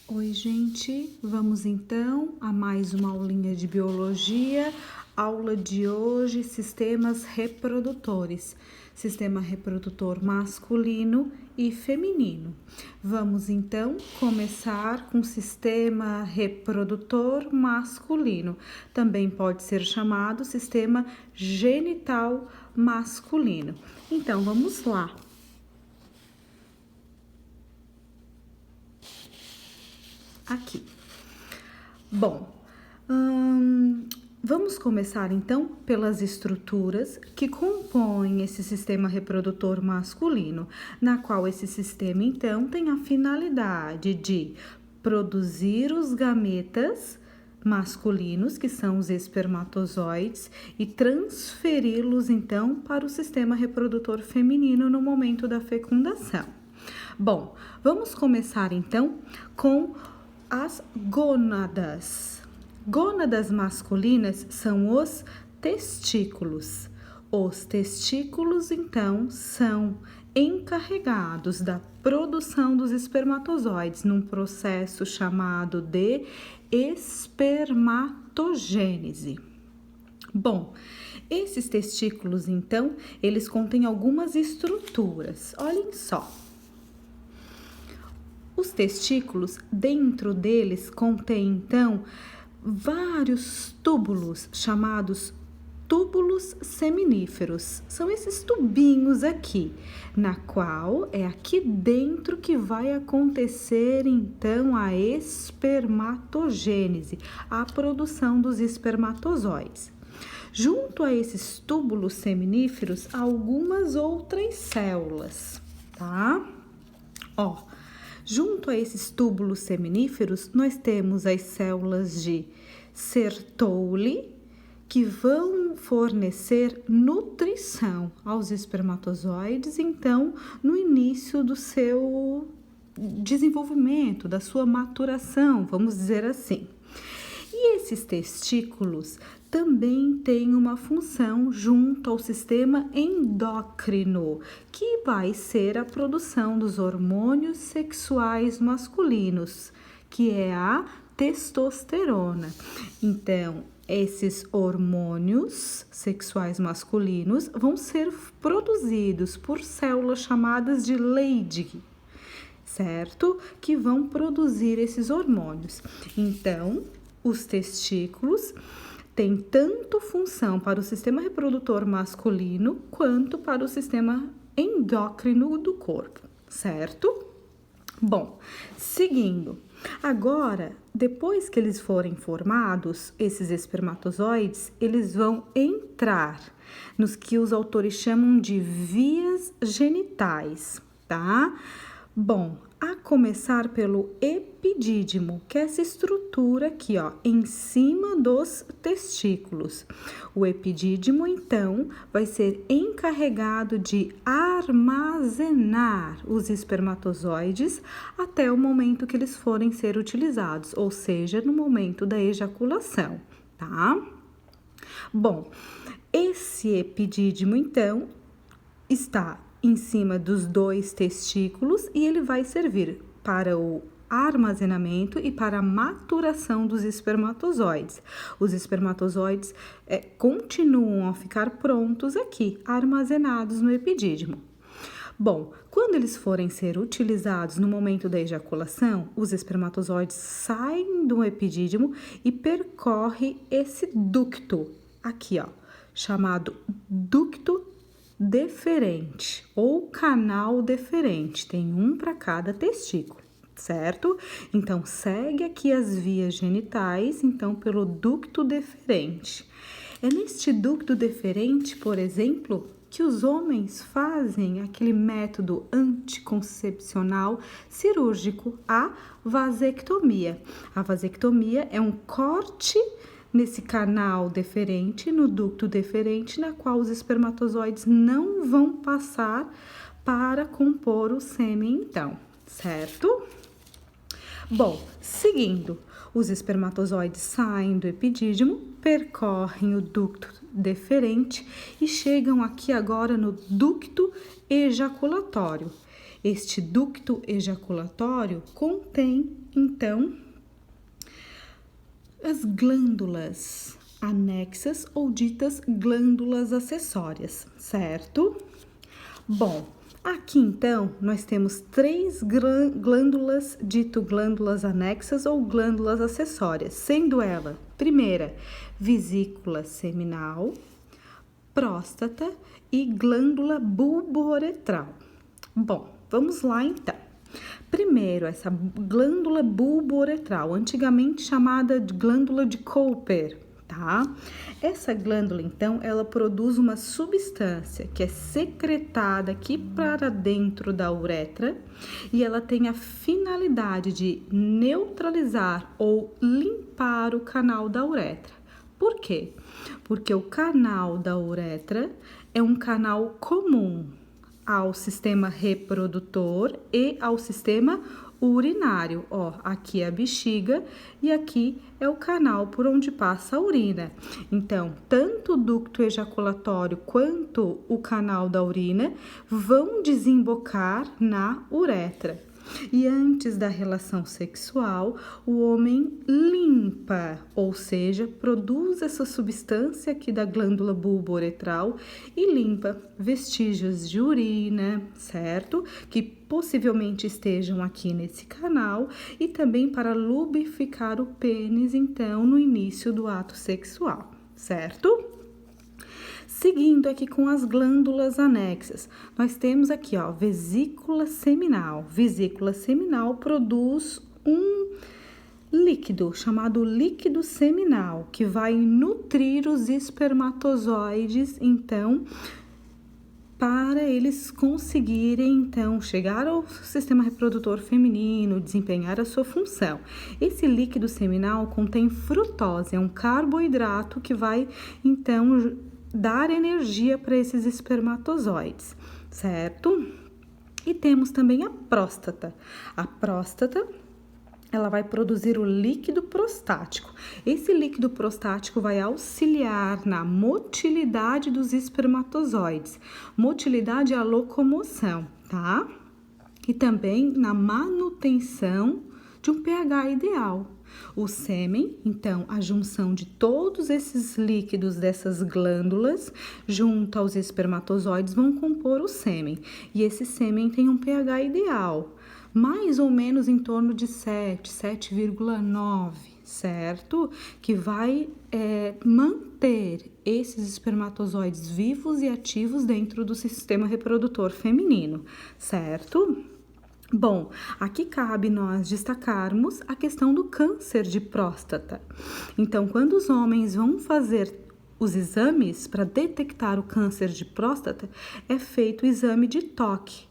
Oi, gente, vamos então a mais uma aulinha de biologia. Aula de hoje, sistemas reprodutores. Sistema reprodutor masculino e feminino. Vamos então começar com o sistema reprodutor masculino. Também pode ser chamado sistema genital masculino. Então, vamos lá. Aqui. Bom, vamos começar então pelas estruturas que compõem esse sistema reprodutor masculino, na qual esse sistema então tem a finalidade de produzir os gametas masculinos, que são os espermatozoides, e transferi-los então para o sistema reprodutor feminino no momento da fecundação. Bom, vamos começar então com as gônadas. Gônadas masculinas são os testículos. Os testículos, então, são encarregados da produção dos espermatozoides num processo chamado de espermatogênese. Bom, esses testículos, então, eles contêm algumas estruturas. Olhem só. Os testículos, dentro deles, contém, então, vários túbulos chamados túbulos seminíferos. São esses tubinhos aqui, na qual é aqui dentro que vai acontecer, então, a espermatogênese, a produção dos espermatozoides. Junto a esses túbulos seminíferos, algumas outras células, tá? Junto a esses túbulos seminíferos, nós temos as células de Sertoli, que vão fornecer nutrição aos espermatozoides, então, no início do seu desenvolvimento, da sua maturação, vamos dizer assim. E esses testículos também têm uma função junto ao sistema endócrino, que vai ser a produção dos hormônios sexuais masculinos, que é a testosterona. Então, esses hormônios sexuais masculinos vão ser produzidos por células chamadas de Leydig, certo? Que vão produzir esses hormônios. Então, os testículos têm tanto função para o sistema reprodutor masculino quanto para o sistema endócrino do corpo, certo? Bom, seguindo. Agora, depois que eles forem formados, esses espermatozoides, eles vão entrar nos que os autores chamam de vias genitais, tá? Bom, a começar pelo epidídimo, que é essa estrutura aqui, ó, em cima dos testículos. O epidídimo, então, vai ser encarregado de armazenar os espermatozoides até o momento que eles forem ser utilizados, ou seja, no momento da ejaculação, tá? Bom, esse epidídimo, então, está em cima dos dois testículos e ele vai servir para o armazenamento e para a maturação dos espermatozoides. Os espermatozoides continuam a ficar prontos aqui, armazenados no epidídimo. Bom, quando eles forem ser utilizados no momento da ejaculação, os espermatozoides saem do epidídimo e percorrem esse ducto aqui, ó, chamado ducto deferente ou canal deferente, tem um para cada testículo, certo? Então, segue aqui as vias genitais, então, pelo ducto deferente. É neste ducto deferente, por exemplo, que os homens fazem aquele método anticoncepcional cirúrgico, a vasectomia. A vasectomia é um corte nesse canal deferente, no ducto deferente, na qual os espermatozoides não vão passar para compor o sêmen, então, certo? Bom, seguindo, os espermatozoides saem do epidídimo, percorrem o ducto deferente e chegam aqui agora no ducto ejaculatório. Este ducto ejaculatório contém, então, as glândulas anexas ou ditas glândulas acessórias, certo? Bom, aqui então nós temos 3 glândulas, dito glândulas anexas ou glândulas acessórias, sendo ela, primeira, vesícula seminal, próstata e glândula bulbouretral. Bom, vamos lá então. Primeiro, essa glândula bulbouretral, antigamente chamada de glândula de Cooper, tá? Essa glândula, então, ela produz uma substância que é secretada aqui para dentro da uretra e ela tem a finalidade de neutralizar ou limpar o canal da uretra. Por quê? Porque o canal da uretra é um canal comum ao sistema reprodutor e ao sistema urinário. Ó, aqui é a bexiga e aqui é o canal por onde passa a urina. Então, tanto o ducto ejaculatório quanto o canal da urina vão desembocar na uretra. E antes da relação sexual, o homem limpa, ou seja, produz essa substância aqui da glândula bulbouretral e limpa vestígios de urina, certo? Que possivelmente estejam aqui nesse canal e também para lubrificar o pênis, então, no início do ato sexual, certo? Seguindo aqui com as glândulas anexas, nós temos aqui, ó, vesícula seminal. Vesícula seminal produz um líquido chamado líquido seminal, que vai nutrir os espermatozoides, então, para eles conseguirem, então, chegar ao sistema reprodutor feminino, desempenhar a sua função. Esse líquido seminal contém frutose, é um carboidrato que vai, então, dar energia para esses espermatozoides, certo? E temos também a próstata. A próstata, ela vai produzir o líquido prostático. Esse líquido prostático vai auxiliar na motilidade dos espermatozoides. Motilidade é a locomoção, tá? E também na manutenção de um pH ideal. O sêmen, então, a junção de todos esses líquidos dessas glândulas junto aos espermatozoides vão compor o sêmen. E esse sêmen tem um pH ideal, mais ou menos em torno de 7,9, certo? Que vai manter esses espermatozoides vivos e ativos dentro do sistema reprodutor feminino, certo? Bom, aqui cabe nós destacarmos a questão do câncer de próstata. Então, quando os homens vão fazer os exames para detectar o câncer de próstata, é feito o exame de toque.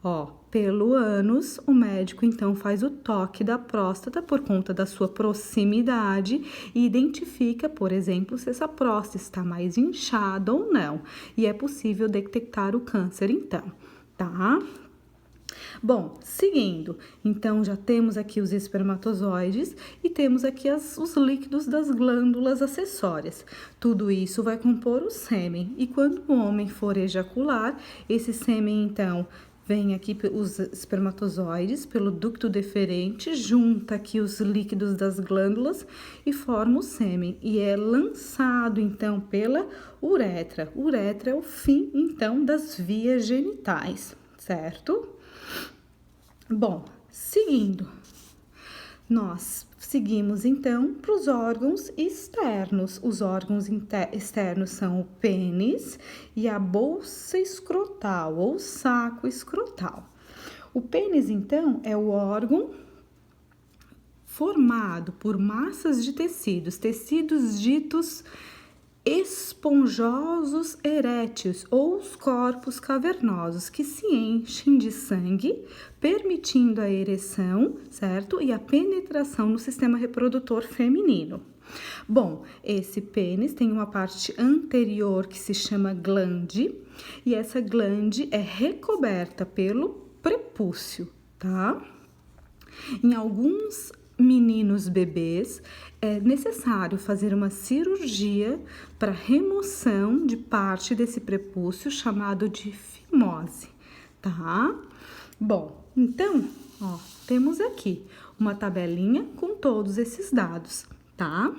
Ó, pelo ânus, o médico então faz o toque da próstata por conta da sua proximidade e identifica, por exemplo, se essa próstata está mais inchada ou não. E é possível detectar o câncer então, tá? Bom, seguindo, então já temos aqui os espermatozoides e temos aqui os líquidos das glândulas acessórias. Tudo isso vai compor o sêmen e quando o homem for ejacular, esse sêmen então vem aqui os espermatozoides pelo ducto deferente, junta aqui os líquidos das glândulas e forma o sêmen e é lançado então pela uretra. Uretra é o fim então das vias genitais, certo? Bom, seguindo, nós seguimos então para os órgãos externos. Os órgãos externos são o pênis e a bolsa escrotal ou saco escrotal. O pênis, então, é o órgão formado por massas de tecidos ditos esponjosos eréteis ou os corpos cavernosos que se enchem de sangue, permitindo a ereção, certo? E a penetração no sistema reprodutor feminino. Bom, esse pênis tem uma parte anterior que se chama glande e essa glande é recoberta pelo prepúcio, tá? Em alguns meninos bebês, é necessário fazer uma cirurgia para remoção de parte desse prepúcio chamado de fimose, tá? Bom, então, ó, temos aqui uma tabelinha com todos esses dados, tá?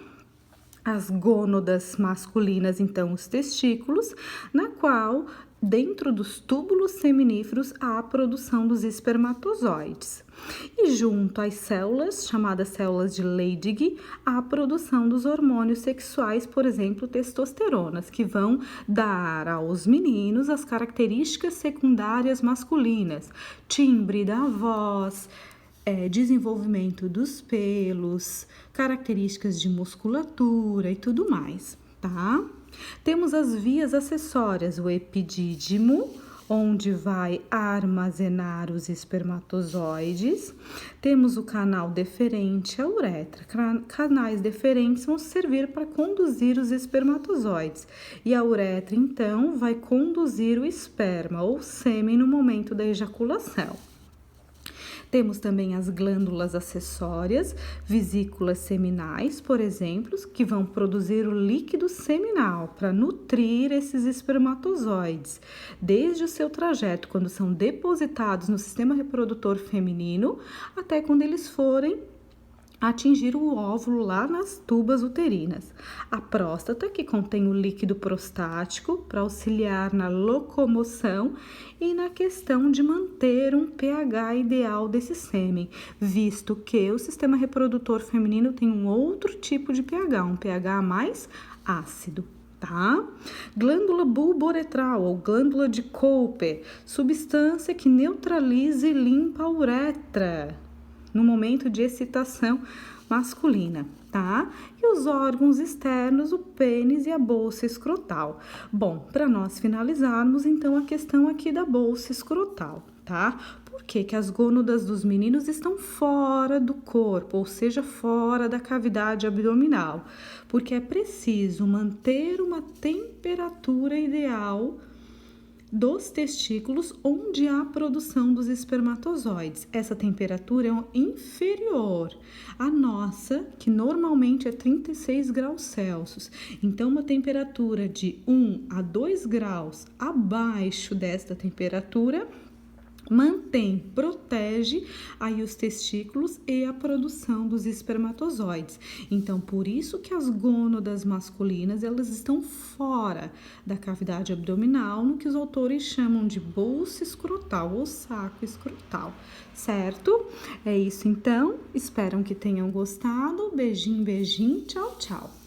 As gônadas masculinas, então, os testículos, na qual, dentro dos túbulos seminíferos, há a produção dos espermatozoides. E junto às células, chamadas células de Leydig, há a produção dos hormônios sexuais, por exemplo, testosteronas, que vão dar aos meninos as características secundárias masculinas, timbre da voz, desenvolvimento dos pelos, características de musculatura e tudo mais, tá? Temos as vias acessórias, o epidídimo, onde vai armazenar os espermatozoides. Temos o canal deferente, a uretra. Canais deferentes vão servir para conduzir os espermatozoides. E a uretra, então, vai conduzir o esperma ou sêmen no momento da ejaculação. Temos também as glândulas acessórias, vesículas seminais, por exemplo, que vão produzir o líquido seminal para nutrir esses espermatozoides, desde o seu trajeto, quando são depositados no sistema reprodutor feminino, até quando eles forem atingir o óvulo lá nas tubas uterinas. A próstata, que contém o líquido prostático para auxiliar na locomoção e na questão de manter um pH ideal desse sêmen, visto que o sistema reprodutor feminino tem um outro tipo de pH, um pH mais ácido. Tá? Glândula bulboretral ou glândula de Cooper, substância que neutraliza e limpa a uretra no momento de excitação masculina, tá? E os órgãos externos, o pênis e a bolsa escrotal. Bom, para nós finalizarmos, então, a questão aqui da bolsa escrotal, tá? Por que que as gônadas dos meninos estão fora do corpo, ou seja, fora da cavidade abdominal? Porque é preciso manter uma temperatura ideal dos testículos onde há a produção dos espermatozoides. Essa temperatura é inferior à nossa, que normalmente é 36 graus Celsius. Então, uma temperatura de 1 a 2 graus abaixo desta temperatura protege aí os testículos e a produção dos espermatozoides. Então, por isso que as gônadas masculinas, elas estão fora da cavidade abdominal, no que os autores chamam de bolsa escrotal ou saco escrotal, certo? É isso então, espero que tenham gostado. Beijinho, beijinho, tchau, tchau.